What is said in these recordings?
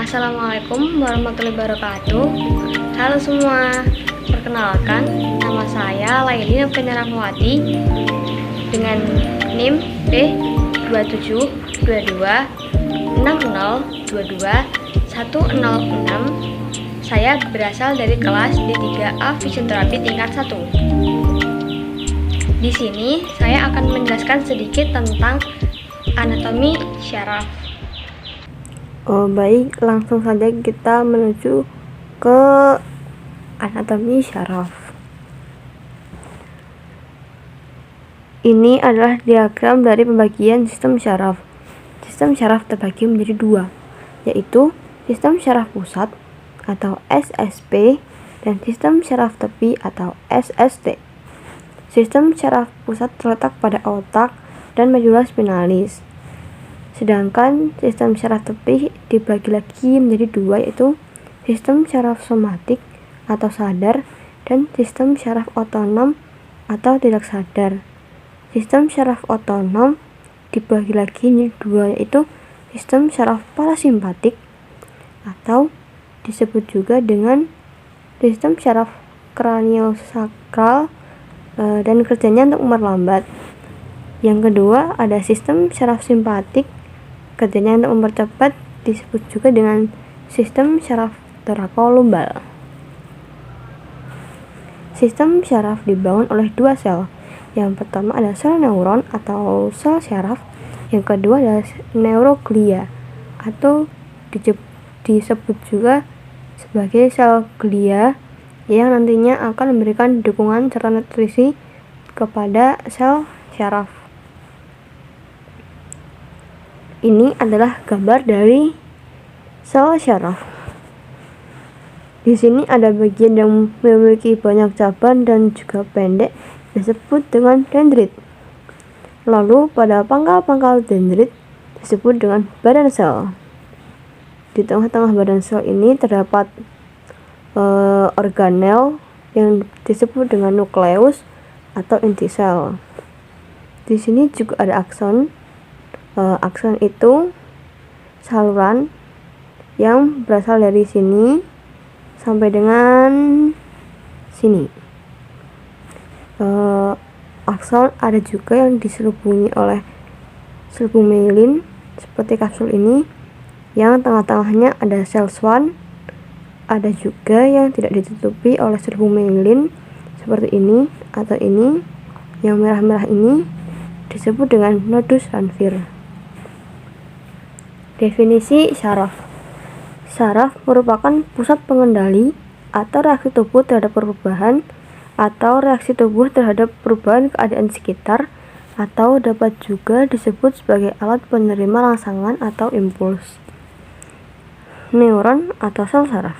Assalamualaikum warahmatullahi wabarakatuh. Halo semua, perkenalkan nama saya Laili Novena Rahmawati dengan NIM B272260221006. Saya berasal dari kelas D3A Vision Therapy tingkat 1. Di sini saya akan menjelaskan sedikit tentang anatomi syaraf. Baik, langsung saja kita menuju ke anatomi syaraf. Ini adalah diagram dari pembagian sistem syaraf. Sistem syaraf terbagi menjadi dua, yaitu sistem syaraf pusat atau SSP dan sistem syaraf tepi atau SST. Sistem syaraf pusat terletak pada otak dan medula spinalis. Sedangkan sistem syaraf tepi dibagi lagi menjadi dua, yaitu sistem syaraf somatik atau sadar dan sistem syaraf otonom atau tidak sadar. Sistem syaraf otonom dibagi lagi menjadi dua, yaitu sistem syaraf parasimpatik atau disebut juga dengan sistem syaraf kraniosakral dan kerjanya untuk memperlambat. Yang kedua ada sistem syaraf simpatik, kerjanya untuk mempercepat, disebut juga dengan sistem syaraf toracolumbal. Sistem syaraf dibangun oleh dua sel. Yang pertama ada sel neuron atau sel syaraf. Yang kedua adalah neuroglia atau disebut juga sebagai sel glia yang nantinya akan memberikan dukungan serta nutrisi kepada sel syaraf. Ini adalah gambar dari sel syaraf. Di sini ada bagian yang memiliki banyak cabang dan juga pendek, disebut dengan dendrit. Lalu pada pangkal-pangkal dendrit disebut dengan badan sel. Di tengah-tengah badan sel ini terdapat organel yang disebut dengan nukleus atau inti sel. Di sini juga ada akson. Akson itu saluran yang berasal dari sini sampai dengan sini. Akson ada juga yang diselubungi oleh selubung myelin seperti kapsul ini, yang tengah-tengahnya ada sel Schwann. Ada juga yang tidak ditutupi oleh selubung myelin seperti ini atau ini. Yang merah-merah ini disebut dengan nodus Ranvier. Definisi syaraf. Syaraf merupakan pusat pengendali atau reaksi tubuh terhadap perubahan atau reaksi tubuh terhadap perubahan keadaan sekitar, atau dapat juga disebut sebagai alat penerima rangsangan atau impuls. Neuron atau sel syaraf.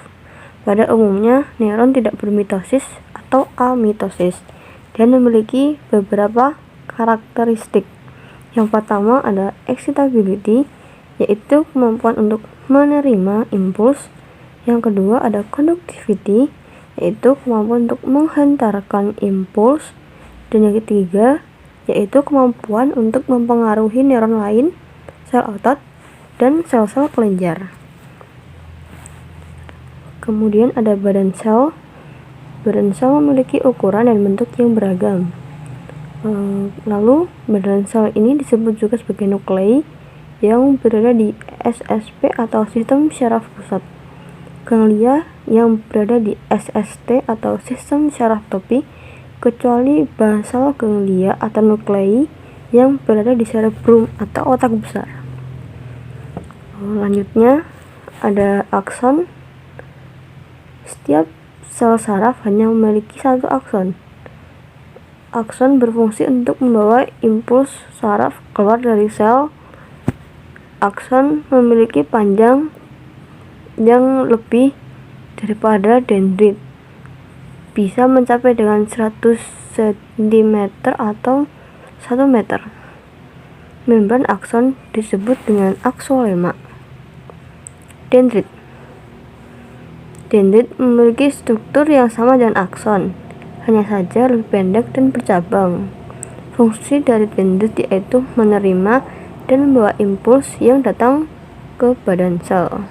Pada umumnya, neuron tidak bermitosis atau amitosis dan memiliki beberapa karakteristik. Yang pertama ada excitability, yaitu kemampuan untuk menerima impuls. Yang kedua ada conductivity, yaitu kemampuan untuk menghantarkan impuls. Dan yang ketiga yaitu kemampuan untuk mempengaruhi neuron lain, sel otot, dan sel-sel kelenjar. Kemudian ada badan sel. Badan sel memiliki ukuran dan bentuk yang beragam. Lalu badan sel ini disebut juga sebagai nuklei yang berada di SSP atau sistem syaraf pusat, ganglia yang berada di SST atau sistem syaraf tepi, kecuali basal ganglia atau nuklei yang berada di cerebrum atau otak besar. Lanjutnya ada akson. Setiap sel syaraf hanya memiliki satu akson. Akson berfungsi untuk membawa impuls syaraf keluar dari sel. Akson memiliki panjang yang lebih daripada dendrit, bisa mencapai dengan 100 cm atau 1 meter. Membran akson disebut dengan aksolema. Dendrit. Dendrit memiliki struktur yang sama dengan akson, hanya saja lebih pendek dan bercabang. Fungsi dari dendrit yaitu menerima dan membawa impuls yang datang ke badan sel.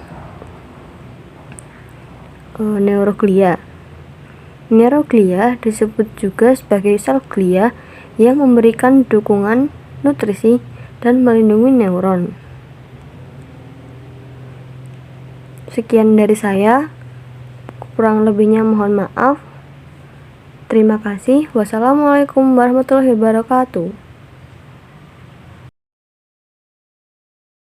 neuroglia. Neuroglia disebut juga sebagai sel glia yang memberikan dukungan nutrisi dan melindungi neuron. Sekian dari saya, kurang lebihnya mohon maaf. Terima kasih. Wassalamualaikum warahmatullahi wabarakatuh.